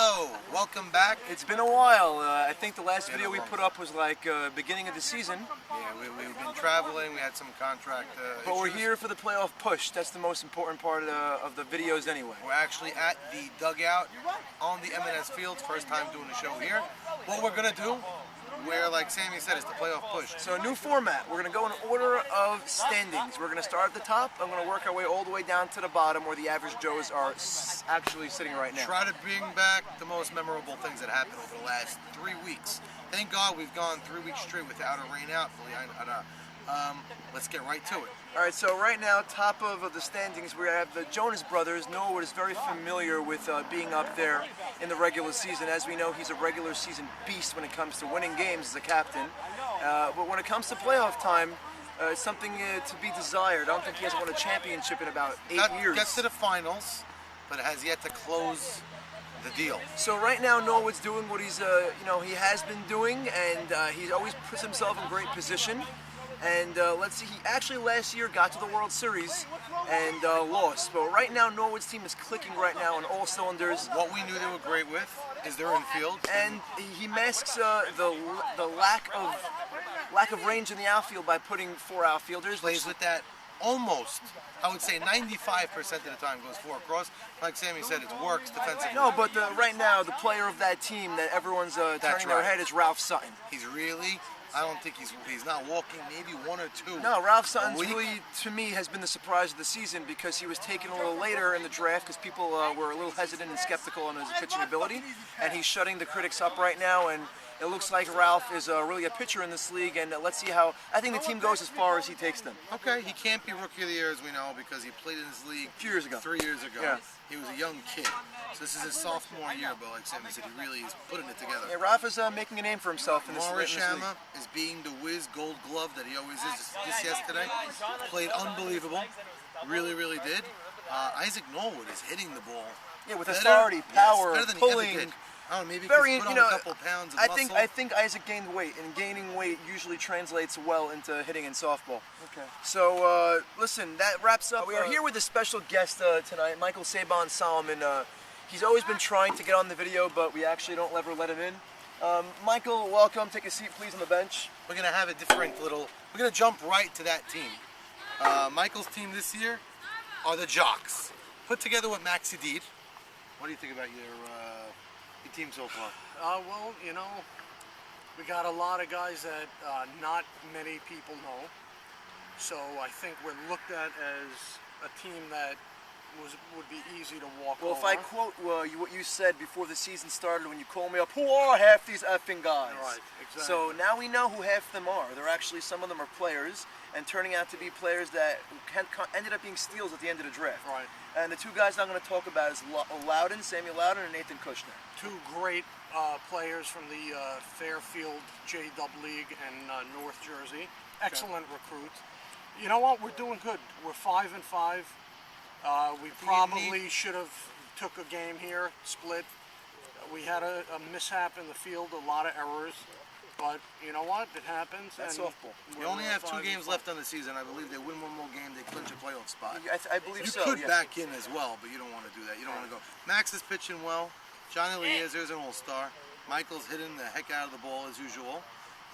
Hello, welcome back. It's been a while. I think the last video we put up was like beginning of the season. Yeah, we've been traveling. We had some contract But we're issues. here for the playoff push. That's the most important part of the videos anyway. We're actually at the dugout on the M&S Fields. First time doing a show here. What we're gonna do, like Sammy said, is the playoff push. So a new format. We're going to go in order of standings. We're going to start at the top. I'm going to work our way all the way down to the bottom where the average Joes are actually sitting right now. Try to bring back the most memorable things that happened over the last 3 weeks. Thank God we've gone 3 weeks straight without a rain out. Let's get right to it. All right, so right now, top of the standings, we have the Jonas Brothers. Noah is very familiar with being up there in the regular season. As we know, he's a regular season beast when it comes to winning games as a captain. But when it comes to playoff time, it's something to be desired. I don't think he has won a championship in about 8 years. Gets to the finals, but has yet to close the deal. So right now, Norwood's doing what he's, he has been doing, and he always puts himself in great position. And let's see, he actually last year got to the World Series and lost. But right now, Norwood's team is clicking right now on all cylinders. What we knew they were great with is their infield. And he masks the lack of range in the outfield by putting 4 outfielders. Plays with that almost, I would say 95% of the time goes 4 across. Like Sammy said, it works defensively. No, but right now, the player of that team that everyone's turning their head is Ralph Sutton. He's really... I don't think he's not walking, maybe 1 or 2. No, Ralph Sutton's really, to me, has been the surprise of the season because he was taken a little later in the draft because people were a little hesitant and skeptical on his pitching ability, and he's shutting the critics up right now, and it looks like Ralph is really a pitcher in this league, and let's see how, I think the team goes as far as he takes them. Okay, he can't be Rookie of the Year as we know because he played in this league a few years ago. 3 years ago. Yeah. He was a young kid. So this is his sophomore year, but like Sammy said, he really is putting it together. Yeah, Ralph is making a name for himself in this league. Shama is being the whiz gold glove that he always is. Just yesterday, played unbelievable. Really, really did. Isaac Norwood is hitting the ball. Yeah, with authority, power, better than pulling. He ever did. I don't know, maybe Very, put on a couple pounds of muscle. I think Isaac gained weight, and gaining weight usually translates well into hitting in softball. Okay. So, listen, that wraps up. We are here with a special guest tonight, Michael Saban Solomon. He's always been trying to get on the video, but we actually don't ever let him in. Michael, welcome. Take a seat, please, on the bench. We're going to have a different little... We're going to jump right to that team. Michael's team this year are the Jocks, put together with Max Hadid. What do you think about your team so far? Well, you know, we got a lot of guys that not many people know. So I think we're looked at as a team that would be easy to walk over. Well, if I quote what you said before the season started when you called me up, who are half these effing guys? Right, exactly. So now we know who half them are. They're actually, some of them are players, and turning out to be players that ended up being steals at the end of the draft. Right. And the 2 guys I'm going to talk about is Loudon, Samuel Loudon, and Nathan Kushner. 2 great players from the Fairfield J-Dub League in North Jersey. Excellent recruits. You know what? We're doing good. We're 5-5. We probably should have took a game here, split. We had a mishap in the field, a lot of errors. But you know what? It happens. That's softball. You only have 2 games left on the season. I believe they win 1 more game, they clinch a playoff spot. I believe so. You could back in as well, but you don't want to do that. You don't want to go. Max is pitching well. Johnny Eliezer is an all-star. Michael's hitting the heck out of the ball as usual.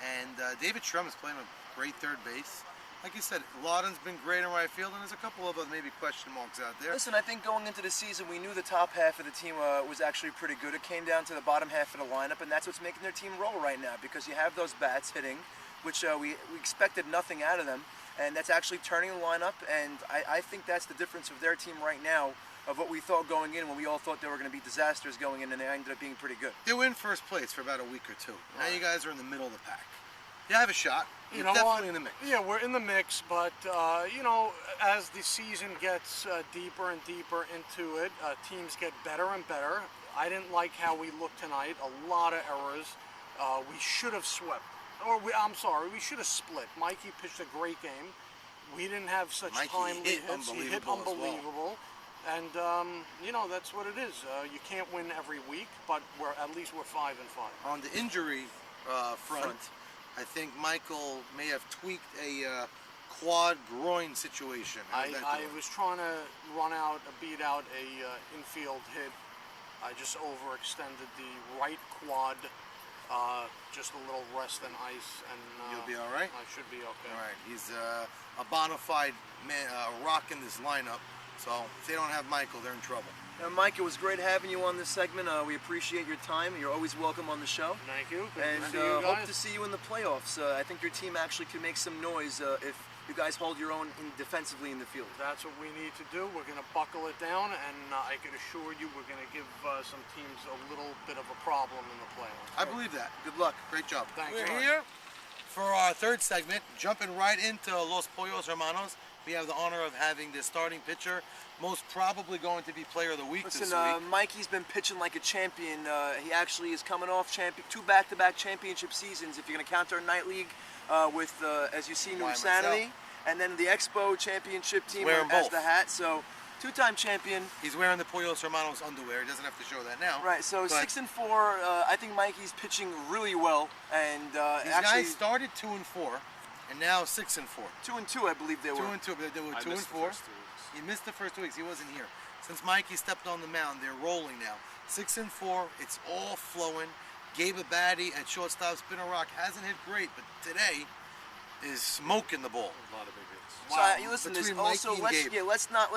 And David Shrum is playing a great third base. Like you said, Loudon's been great in right field, and there's a couple of maybe question marks out there. Listen, I think going into the season, we knew the top half of the team was actually pretty good. It came down to the bottom half of the lineup, and that's what's making their team roll right now, because you have those bats hitting, which we expected nothing out of them, and that's actually turning the lineup, and I think that's the difference of their team right now of what we thought going in when we all thought they were going to be disasters going in, and they ended up being pretty good. They were in first place for about a week or 2. Now you guys are in the middle of the pack. You have a shot. You're definitely in the mix. Yeah, we're in the mix, but you know, as the season gets deeper and deeper into it, teams get better and better. I didn't like how we looked tonight. A lot of errors. We should have swept. I'm sorry, we should have split. Mikey pitched a great game. We didn't have such timely hits. He hit unbelievable. And you know, that's what it is. You can't win every week, but at least we're 5-5. On the injury front, I think Michael may have tweaked a quad groin situation. I was trying to beat out a infield hit. I just overextended the right quad. Just a little rest and ice, and You'll be all right? I should be okay. All right, he's a bona fide man, rock in this lineup. So if they don't have Michael, they're in trouble. Now, Mike, it was great having you on this segment. We appreciate your time. You're always welcome on the show. Thank you. Good And to see you hope guys. to see you in the playoffs. I think your team actually could make some noise if you guys hold your own defensively in the field. That's what we need to do. We're going to buckle it down, and I can assure you we're going to give some teams a little bit of a problem in the playoffs. I believe that. Good luck. Great job. Thanks, We're Art. here for our third segment, jumping right into Los Pollos Hermanos. We have the honor of having the starting pitcher, most probably going to be player of the week Listen, this week. Mikey's been pitching like a champion. He actually is coming off two back-to-back championship seasons. If you're going to count our night league with, as you see, New Why Insanity, and then the Expo championship team wearing as both. the hat. So, two-time champion. He's wearing the Pollos Hermanos underwear. He doesn't have to show that now. Right. So but 6-4. I think Mikey's pitching really well, and These actually guys started 2-4, and now 6-4. 2-2, I believe they were. 2-2, but they were I 2-4. missed the first 2 weeks. He missed the first 2 weeks. He wasn't here. Since Mikey stepped on the mound, they're rolling now. 6-4. It's all flowing. Gabe Abadi at shortstop. Spinner Rock hasn't hit great, but today is smoking the ball. A lot of big hits. So Wow. you listen. This Between also Mikey and Gabe. let's not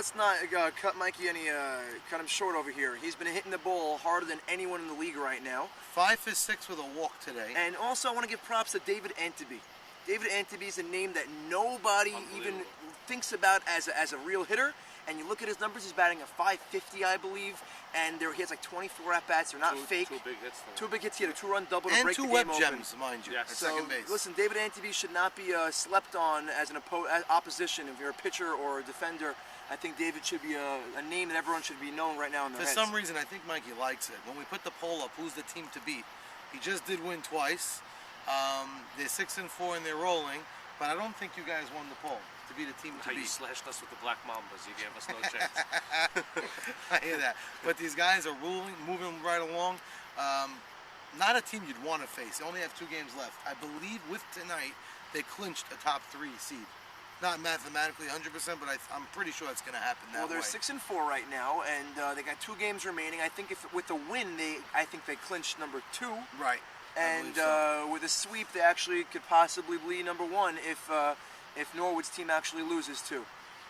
cut Mikey cut him short over here. He's been hitting the ball harder than anyone in the league right now. 5 for 6 with a walk today. And also, I want to give props to David Anteby. David Anteby is a name that nobody even Unbelievable. thinks about as a real hitter. And you look at his numbers; he's batting a .550, I believe. And he has like 24 at bats. They're not fake. Two big hits. though. 2 big hits. He had a 2-run double to And break 2 the web game open. gems, mind you, Yes. at So, second base. listen, David Anteby should not be slept on as an opposition. If you're a pitcher or a defender, I think David should be a name that everyone should be knowing right now in their For heads. some reason, I think Mikey likes it. When we put the poll up, who's the team to beat? He just did win twice. They're 6-4 and they're rolling, but I don't think you guys won the poll to be the team to How you beat. slashed us with the Black Mambas. You gave us no chance. I hear that. But these guys are moving right along. Not a team you'd want to face. They only have 2 games left. I believe with tonight, they clinched a top 3 seed. Not mathematically 100%, but I'm pretty sure it's going to happen that Well, they're way. 6-4 right now, and they got 2 games remaining. I think if with the win, I think they clinched number 2. Right. I And believe so. with a sweep, they actually could possibly be number 1 if Norwood's team actually loses too.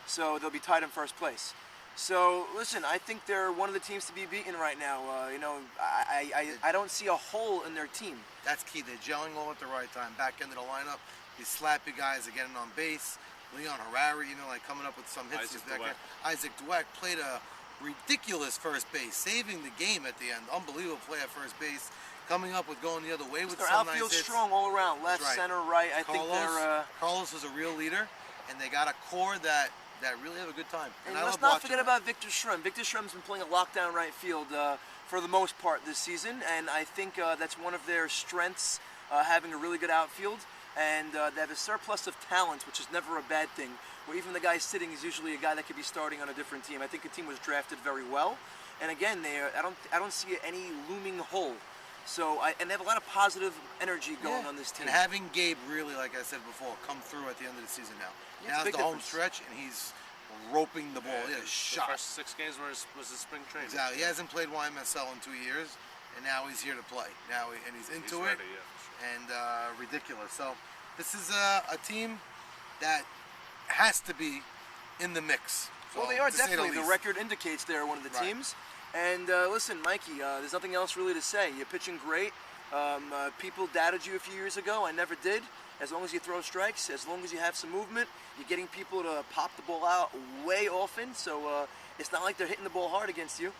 So they'll be tied in first place. So listen, I think they're one of the teams to be beaten right now. I don't see a hole in their team. That's key. They're gelling all at the right time. Back end of the lineup, these slappy guys are getting on base. Leon Harari, like coming up with some hits. Isaac back Dweck. end. Isaac Dweck played a ridiculous first base, saving the game at the end. Unbelievable play at first base. Coming up with going the other way with Their some outfield's nice hits. strong all around, left, That's right. center, right. I think they're. Carlos is a real leader, and they got a core that really have a good time. And I let's love not watching forget that. about Victor Schrum. Victor Schrum's been playing a lockdown right field for the most part this season, and I think that's one of their strengths, having a really good outfield. And they have a surplus of talent, which is never a bad thing. Where even the guy sitting is usually a guy that could be starting on a different team. I think the team was drafted very well, and again, I don't see any looming hole. So and they have a lot of positive energy going on this team. And having Gabe really, like I said before, come through at the end of the season now. Yeah, Now's big the home difference. stretch, and he's roping the ball. He had a The shot. first 6 games was his spring training. Exactly. He hasn't played YMSL in 2 years, and now he's here to play. And he's into He's it, ready, yeah, for sure. and ridiculous. So this is a team that has to be in the mix. Well, So, they are to say the definitely. The least. record indicates they're one of the Right. teams. And listen, Mikey, there's nothing else really to say. You're pitching great. People doubted you a few years ago. I never did. As long as you throw strikes, as long as you have some movement, you're getting people to pop the ball out way often. So it's not like they're hitting the ball hard against you.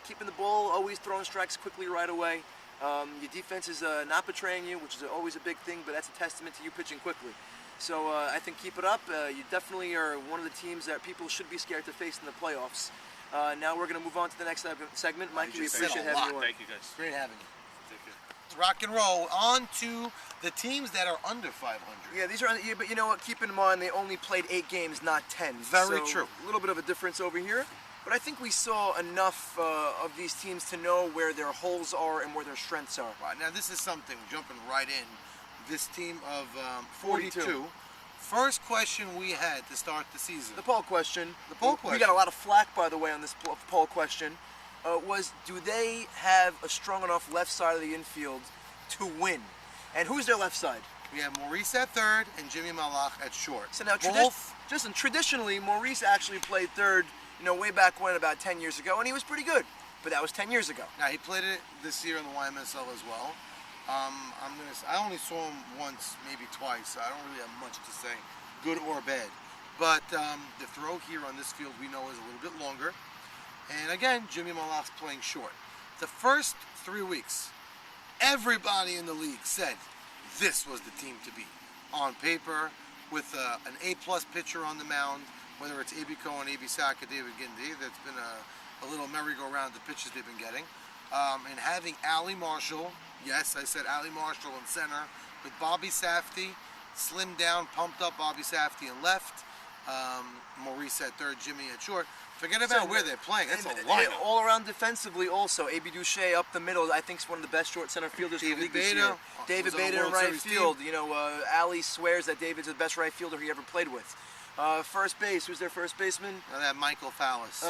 Keeping the ball, always throwing strikes quickly right away. Your defense is not betraying you, which is always a big thing, but that's a testament to you pitching quickly. So I think keep it up. You definitely are one of the teams that people should be scared to face in the playoffs. Now we're going to move on to the next segment. Mikey, we just said appreciate a having you on. Thank you guys. Great having you. Take care. Rock and roll. On to the teams that are under 500. Yeah, these are. Yeah, but you know what? Keep in mind they only played 8 games, not 10. Very So, true. A little bit of a difference over here. But I think we saw enough of these teams to know where their holes are and where their strengths are. Right, now this is something, jumping right in. This team of 42. 42. First question we had to start the season. The poll question. The poll We question. got a lot of flack, by the way, on this poll question. was, do they have a strong enough left side of the infield to win? And who's their left side? We have Maurice at third and Jimmy Malach at short. So now, Both traditionally, Maurice actually played third, way back when, about 10 years ago, and he was pretty good. But that was 10 years ago. Now he played it this year in the YMSL as well. I only saw him once, maybe twice. So I don't really have much to say, good or bad. But the throw here on this field we know is a little bit longer. And again, Jimmy Malach's playing short. The first 3 weeks, everybody in the league said this was the team to beat. On paper, with an A-plus pitcher on the mound, whether it's A.B. Cohen, A.B. Sack, or David Gindi, that's been a little merry-go-round of the pitches they've been getting. And having Allie Marshall, yes, I said Allie Marshall in center, with Bobby Safdie, slimmed down, pumped up Bobby Safdie in left, Maurice at third, Jimmy at short. Forget about where they're playing. That's a lineup. All around defensively, also A.B. Duche up the middle. I think is one of the best short center fielders in the league this year. David Beta in right field. Ali swears that David's the best right fielder he ever played with. First base, who's their first baseman? That Michael Fallis.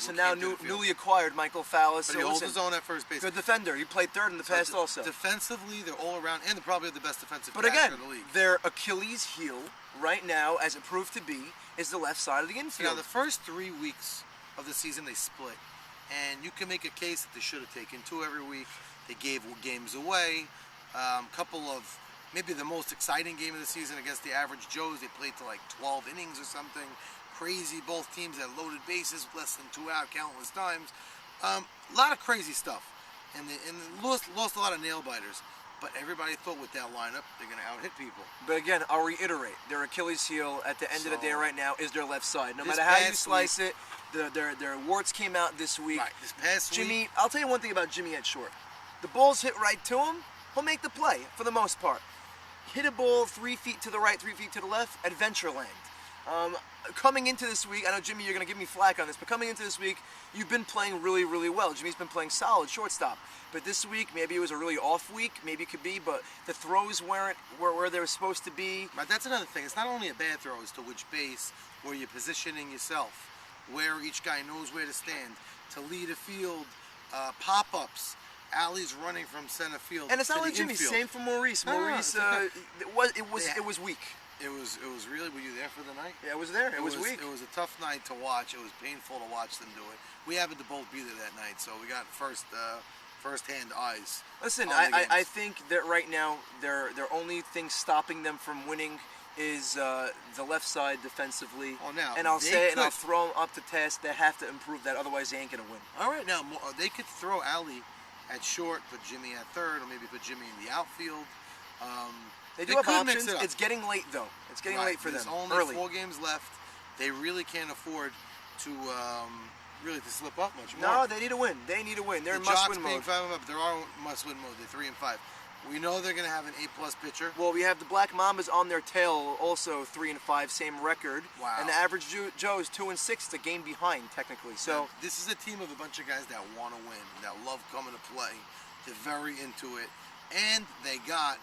So now newly acquired Michael Fallis. But he holds his own at first base. Good defender. He played third in the past also. Defensively, they're all around, and they're probably the best defensive But catcher again, in the league. their Achilles heel right now, as it proved to be, is the left side of the infield. Now, the first 3 weeks of the season, they split. And you can make a case that they should have taken 2 every week. They gave games away. Couple of, maybe the most exciting game of the season against the average Joes. They played to like 12 innings or something. Crazy. Both teams had loaded bases, less than 2 out countless times. A lot of crazy stuff. And they lost a lot of nail biters. But everybody thought with that lineup, they're going to out-hit people. But again, I'll reiterate, their Achilles heel at the end of the day right now is their left side. No This matter how you past slice it, their warts came out this week. Right, this past Jimmy, week. I'll tell you one thing about Jimmy at short. The ball's hit right to him, he'll make the play for the most part. Hit a ball 3 feet to the right, 3 feet to the left, Adventureland. Coming into this week, I know Jimmy, you're going to give me flack on this, but coming into this week, you've been playing really, really well. Jimmy's been playing solid shortstop. But this week, maybe it was a really off week, maybe it could be, but the throws weren't where they were supposed to be. Right, that's another thing. It's not only a bad throw, it's to which base, where you're positioning yourself, where each guy knows where to stand, to lead a field, pop-ups. Allie's running from center field. And it's to not the like Jimmy. infield. Same for Maurice. No, Maurice, it was weak. It was really. Were you there for the night? Yeah, I was there. It was weak. It was a tough night to watch. It was painful to watch them do it. We happened to both be there that night, so we got first-hand eyes. Listen, on the I games. think that right now their only thing stopping them from winning is the left side defensively. Oh, now, and I'll they say it, and I'll could- throw them up to task. They have to improve that, otherwise they ain't gonna win. All right, now they could throw Allie at short, put Jimmy at third, or maybe put Jimmy in the outfield. They do have could mix options. it up. It's getting late though. It's getting Right, late for there's them. only Early. 4 games left. They really can't afford to really to slip up much more. No, they need to win. They need to win. They're The in Jocks must-win being mode. 5 up. There are must-win mode. They're 3 and 5. We know they're going to have an A+ pitcher. Well, we have the Black Mambas on their tail, also 3 and 5, same record. Wow. And the average Joe is 2 and 6, it's a game behind technically. So This is a team of a bunch of guys that want to win, that love coming to play. They're very into it, and they got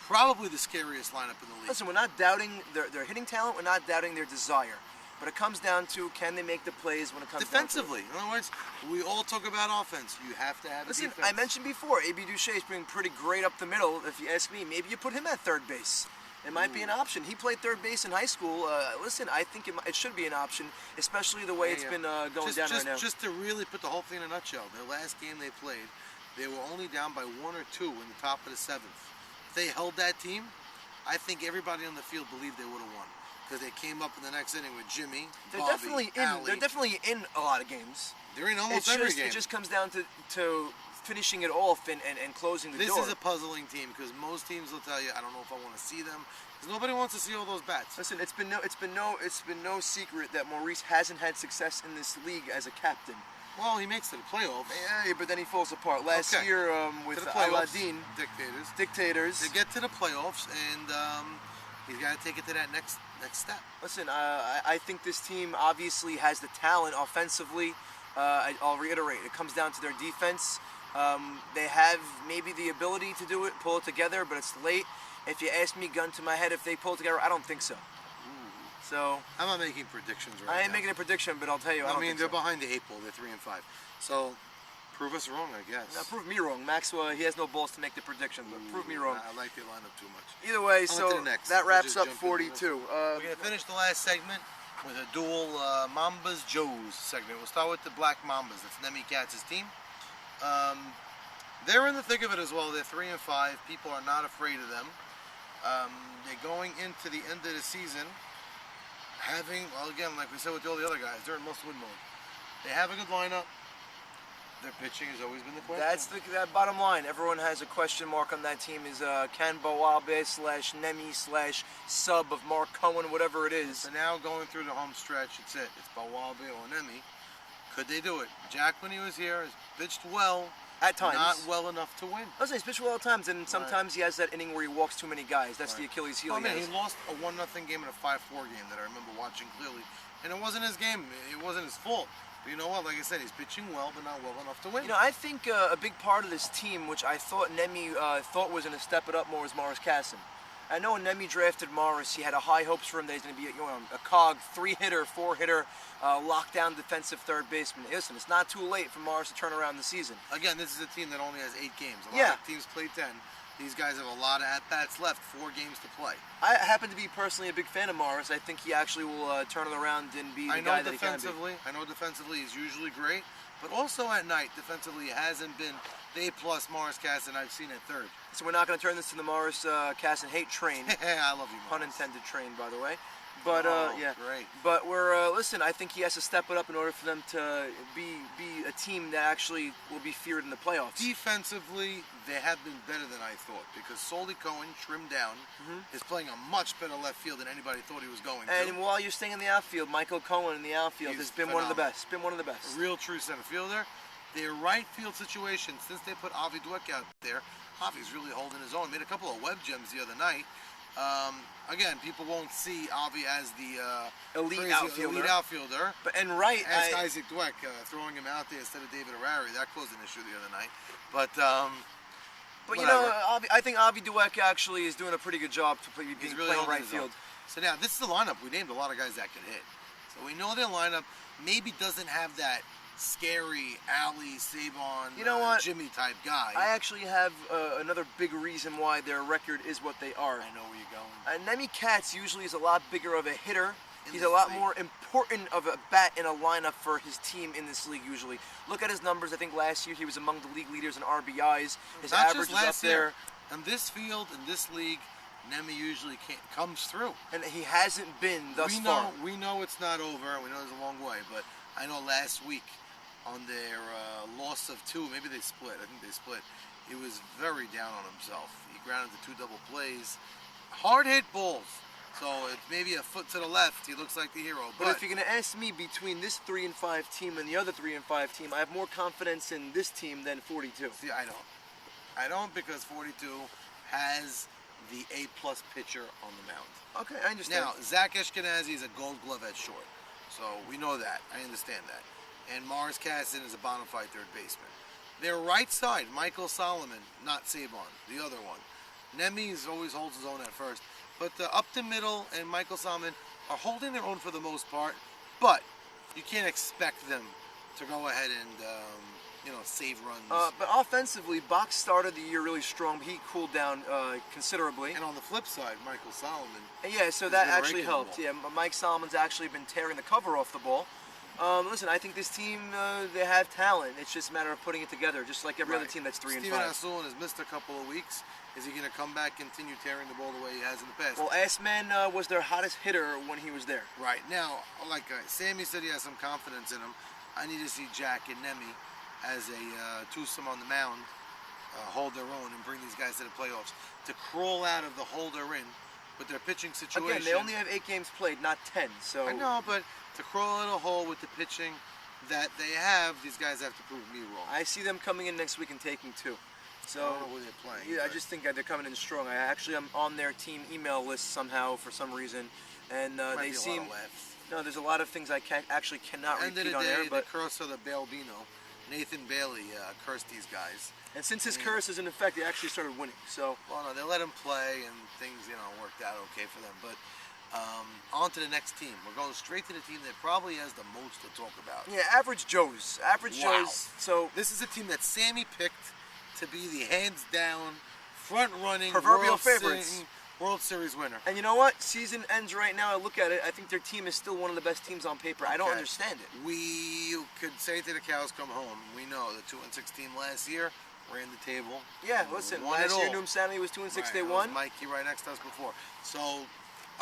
probably the scariest lineup in the league. listen, we're not doubting their hitting talent. We're not doubting their desire. But it comes down to, can they make the plays when it comes Defensively, in other words, we all talk about offense. You have to have Listen, a defense. I mentioned before, A.B. Duche is being pretty great up the middle. If you ask me, maybe you put him at third base. It might be an option. He played third base in high school. Listen, I think it should be an option, especially the way it's been going down right now. Just to really put the whole thing in a nutshell, their last game they played, they were only down by 1 or 2 in the top of the 7th. If they held that team, I think everybody on the field believed they would have won. Because they came up in the next inning with Jimmy, They're Bobby, definitely in. Allie. They're definitely in a lot of games. They're in almost every game. It just comes down to finishing it off and closing the This door. is a puzzling team because most teams will tell you, I don't know if I want to see them. Because nobody wants to see all those bats. Listen, it's been no secret that Maurice hasn't had success in this league as a captain. Well, he makes it to the playoffs. Yeah, but then he falls apart. Last Okay. year with To the playoffs, Aladdin, Dictators. They get to the playoffs, and he's got to take it to that next step. Listen, I think this team obviously has the talent offensively. I'll reiterate, it comes down to their defense. They have maybe the ability to do it, pull it together, but it's late. If you ask me, gun to my head, if they pull it together, I don't think so. So I'm not making predictions right now. I ain't making a prediction, but I'll tell you, I I don't mean, think they're so. behind the 8 ball. They're 3 and 5. So Prove us wrong, I guess. Now, prove me wrong. Maxwell, he has no balls to make the prediction, but prove me wrong. I like the lineup too much. Either way, On to so the next. that We'll wraps just up jump into this. 42. We're gonna finish the last segment with a dual Mambas Joes segment. We'll start with the Black Mambas. That's Nemi Katz's team. They're in the thick of it as well. They're 3-5. People are not afraid of them. They're going into the end of the season having, well, again, like we said with all the other guys, they're in must-win mode. They have a good lineup. Their pitching has always been the question. That's that bottom line. Everyone has a question mark on that team. Is Ken Boabe / Nemi / sub of Mark Cohen, whatever it is. So now going through the home stretch, it's it. It's Bawabe or Nemi. Could they do it? Jack, when he was here, has pitched well. At times. Not well enough to win. Listen, he's pitched well at times, and sometimes he has that inning where he walks too many guys. That's the Achilles heel. I mean, he he has. lost a 1-0 game and a 5-4 game that I remember watching clearly. And it wasn't his game. It wasn't his fault. But you know what? Like I said, he's pitching well, but not well enough to win. You know, I think a big part of this team, which I thought Nemi thought was going to step it up more, was Morris Casson. I know when Nemi drafted Morris, he had a high hopes for him that he's going to be a cog, 3-hitter, 4-hitter, lockdown defensive third baseman. Listen, it's not too late for Morris to turn around the season. Again, this is a team that only has 8 games. A lot Yeah. of teams play 10. These guys have a lot of at-bats left, 4 games to play. I happen to be personally a big fan of Morris. I think he actually will turn it around and be the guy that he can be. I know defensively he's usually great, but also at night, defensively, he hasn't been the A+ Morris Casson I've seen at third. So we're not going to turn this to the Morris Casson hate train. I love you, Pun Morris. intended train, by the way. But Oh, yeah, great. But we're listen. I think he has to step it up in order for them to be a team that actually will be feared in the playoffs. Defensively, they have been better than I thought because Solly Cohen, trimmed down, is playing a much better left field than anybody thought he was going to. And while you're staying in the outfield, Michael Cohen in the outfield He's has been one of the phenomenal. best. Been one of the best. A real true center fielder. Their right field situation, since they put Avi Dweck out there, Avi's really holding his own. Made a couple of web gems the other night. Again, people won't see Avi as the Elite crazy outfielder. elite outfielder. But and right, Ask Isaac Dweck throwing him out there instead of David Harari. That caused an issue the other night. But you know, whatever. I think Avi Dweck actually is doing a pretty good job to being He's really playing holding right his field. own. So now this is the lineup. We named a lot of guys that can hit. So we know their lineup maybe doesn't have that scary Ali, Sabon, You know what? Jimmy type guy. I actually have another big reason why their record is what they are. I know where you're going. Nemi Katz usually is a lot bigger of a hitter. In He's this a lot league. more important of a bat in a lineup for his team in this league usually. Look at his numbers. I think last year he was among the league leaders in RBIs. His Not average just is up last there. year. In this field, in this league, Nemi usually comes through. And he hasn't been thus we far. know we know it's not over. We know there's a long way, but I know last week on their loss of 2, maybe they split. I think they split. He was very down on himself. He grounded the 2 double plays, hard hit balls. So it's maybe a foot to the left. He looks like the hero. But if you're going to ask me between this 3-5 team and the other 3-5 team, I have more confidence in this team than 42. see, I don't because 42 has the A+ pitcher on the mound. Okay, I understand. Now, Zach Ashkenazi is a gold glove at short. So we know that. I understand that. And Morris Casson is a bona fide third baseman. Their right side, Michael Solomon, not Sabon, the other one. Nemi's always holds his own at first. But up the middle and Michael Solomon are holding their own for the most part. But you can't expect them to go ahead and, save runs. But offensively, Bach started the year really strong, but he cooled down considerably. And on the flip side, Michael Solomon. Yeah, so He's that been actually raking the helped. ball. Yeah, Mike Solomon's actually been tearing the cover off the ball. Listen, I think this team, they have talent. It's just a matter of putting it together, just like every other team that's 3-5. Steven Asulin has missed a couple of weeks. Is he going to come back, continue tearing the ball the way he has in the past? Well, Assman was their hottest hitter when he was there. Right. Now, like Sammy said, he has some confidence in him. I need to see Jack and Nemi as a twosome on the mound hold their own and bring these guys to the playoffs. To crawl out of the hole they're in with their pitching situation. Again, they only have 8 games played, not 10. So I know, but to crawl out of the hole with the pitching that they have, these guys have to prove me wrong. I see them coming in next week and taking 2. I So don't know who they're playing. yeah, I but- just think that they're coming in strong. I actually am on their team email list somehow for some reason, and Might they be a lot seem. of laughs. No, there's a lot of things I cannot End of repeat the on day, there. But the curse of the Balbino, Nathan Bailey cursed these guys. and since his curse is in effect, they actually started winning. So Well, no, they let him play, and things, worked out okay for them. But On to the next team. We're going straight to the team that probably has the most to talk about. Yeah, Average Joe's. Average Wow. Joe's. So This is a team that Sammy picked to be the hands-down, front-running, Proverbial favorites. World Series winner. And you know what? Season ends right now. I look at it. I think their team is still one of the best teams on paper. I don't Okay. understand it. We could say to the cows come home. We know the 2-6 team last year ran the table. Yeah, listen. Won it Last year, all. Noom Stanley was 2-6. Right, They that was won. Mikey right next to us before. So,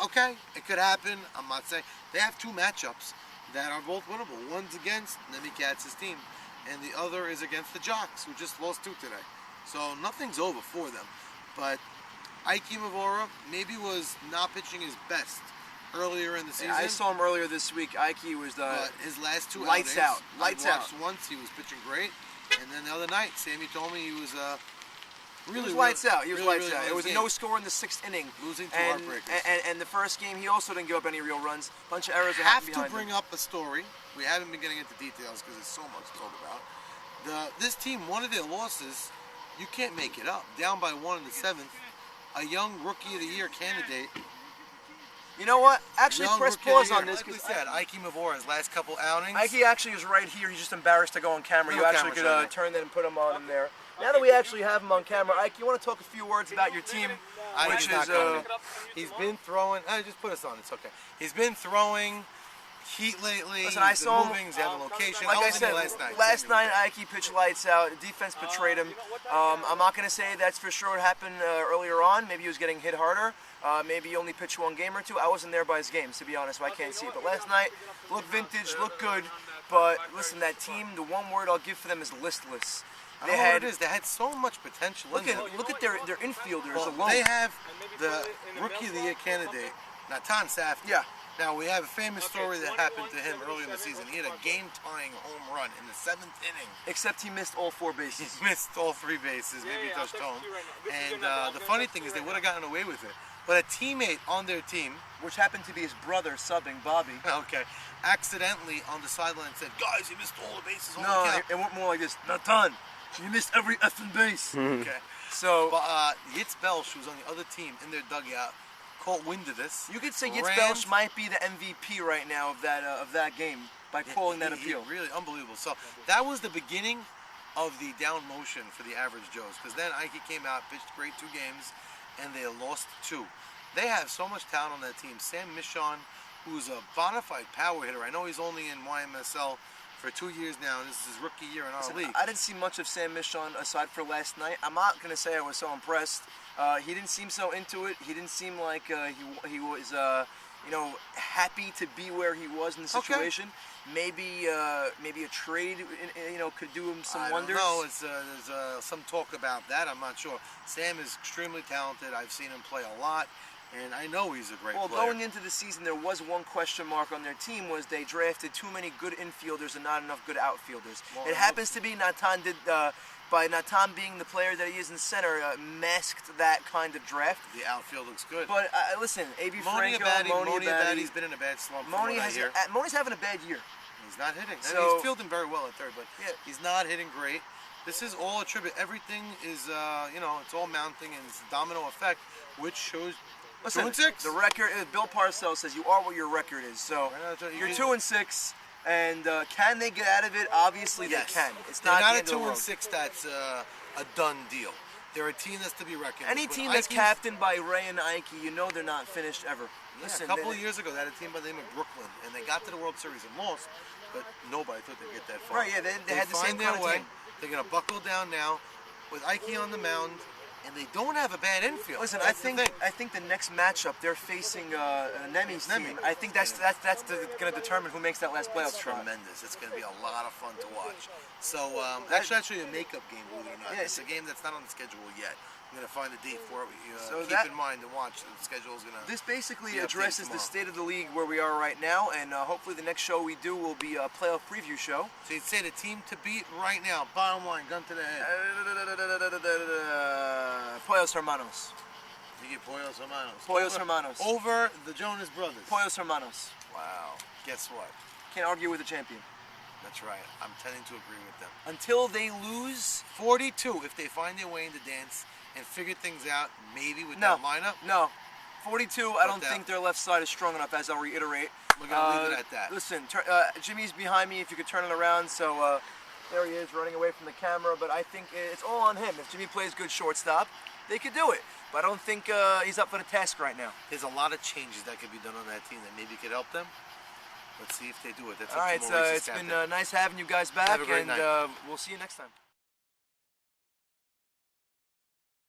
okay, it could happen. I'm not saying they have two matchups that are both winnable. One's against Nemi Katz's team, and the other is against the Jocks, who just lost 2 today. So nothing's over for them. But Ike Mavora maybe was not pitching his best earlier in the season. I saw him earlier this week. Ike was the. But his last 2 Lights outings, out. Lights I watched out. once, he was pitching great. And then the other night, Sammy told me he was He was lights out. He was really, lights really out. It nice was a game. no score in the 6th inning. Losing to and, heartbreakers. and the first game, he also didn't give up any real runs. Bunch of errors that Have happened to behind bring him. up a story. We haven't been getting into details because there's so much to talk about. This team, one of their losses, you can't make it up. Down by 1 in the 7th. A young Rookie of the Year candidate. You know what? Actually, Young press Rookie of pause the on Year. this Like we because said, Ike Mavora's last couple outings. Ike actually is right here. He's just embarrassed to go on camera. No You actually camera could shot. turn that and put him on him there. Now that we actually have him on camera, Ike, you want to talk a few words about your team, Ike which is not is going to. He's been throwing. Just put us on. It's okay. He's been throwing heat lately. Listen, I he's been saw him- moving. He's having location. like I was in there said, last night. Ike pitched lights out. The defense betrayed him. I'm not going to say that's for sure what happened earlier on. Maybe he was getting hit harder. Maybe he only pitched 1 game or 2. I wasn't there by his games, to be honest, so I can't see it. But last night, looked vintage, looked good. But listen, that team, the one word I'll give for them is listless. I don't know what it is. They had so much potential in them. Look at their infielders Well, alone. they have the Rookie of the Year candidate, Natan Safdie. Yeah. Now, we have a famous story that happened to him early in the season. He had a game-tying home run in the 7th inning. Except he missed all 4 bases. He missed all 3 bases, maybe he touched home. And the funny thing is they would have gotten away with it. But a teammate on their team, Which happened to be his brother subbing, Bobby. okay, accidentally on the sideline said, guys, you missed all the bases on No, the count. it went more like this. Natan, you missed every effing base. Okay. So But Yitz Belch, who was on the other team in their dugout, caught wind of this. you could say Yitz ran- Belch might be the MVP right now of that game by calling that He appeal. really unbelievable. So that was the beginning of the down motion for the average Joes, because then Ike came out, pitched great 2 games, and they lost 2. They have so much talent on that team. Sam Michon, who's a bona fide power hitter. I know he's only in YMSL for 2 years now, and this is his rookie year in our Listen, league. I didn't see much of Sam Michon aside for last night. I'm not going to say I was so impressed. He didn't seem so into it. He didn't seem like he was happy to be where he was in the Okay. situation. Maybe a trade could do him some I wonders. don't know. There's some talk about that. I'm not sure. Sam is extremely talented. I've seen him play a lot, and I know he's a great Well, player. going into the season, there was one question mark on their team: was they drafted too many good infielders and not enough good outfielders. Well, It happens to be Natan did. By Natan being the player that he is in center, masked that kind of draft. The outfield looks good. But listen, A.B. Moni Franco, Abadi, Abadi. has been in a bad slump. from Moni what I has hear. Moni's having a bad year. He's not hitting. And So- he's fielding very well at third, but Yeah. he's not hitting great. This is all a tribute. Everything is, it's all mounting, and it's a domino effect, which shows Listen, 2-6. the record. Bill Parcells says you are what your record is. So Right, that's right. you're You- 2-6, and can they get out of it? Obviously, Yes. they can. It's They're not, not the a end of the road. 2-6. That's a done deal. They're a team that's to be reckoned Any with. team But that's Ike's- captained by Ray and Ike, you know they're not finished ever. Yeah, Listen, a couple of years ago, they had a team by the name of Brooklyn, and they got to the World Series and lost, but nobody thought they'd get that far. Right, yeah, they had the find same their kind of way. team. They're going to buckle down now with Ike on the mound, and they don't have a bad infield. Listen, That's the thing. I think the next matchup they're facing Nemi's Nemi. team. I think that's going to determine who makes that last playoff It's spot. tremendous. It's going to be a lot of fun to watch. So, actually a makeup game, believe it or not. Yeah, It's a game that's not on the schedule yet. I'm going to find a date for it. So Keep that- in mind to watch. The schedule is going to... This basically Yeah, addresses tomorrow. the state of the league where we are right now, and hopefully the next show we do will be a playoff preview show. So you'd say the team to beat right now, bottom line, gun to the head. Pollos Hermanos. You get Pollos Hermanos. Pollos Hermanos. Over the Jonas Brothers. Pollos Hermanos. Wow. Guess what? Can't argue with the champion. That's right. I'm tending to agree with them. Until they lose, 42, if they find their way in the dance and figure things out, maybe with no, that lineup. no. 42, I don't But, think their left side is strong enough, as I'll reiterate. We're gonna leave it at that. Listen, Jimmy's behind me, if you could turn it around. So there he is running away from the camera, but I think it's all on him. If Jimmy plays good shortstop, they could do it. But I don't think he's up for the task right now. There's a lot of changes that could be done on that team that maybe could help them. Let's see if they do it. That's All up right, to Maurice it's been Escante. nice having you guys back, Have a great and night. we'll see you next time.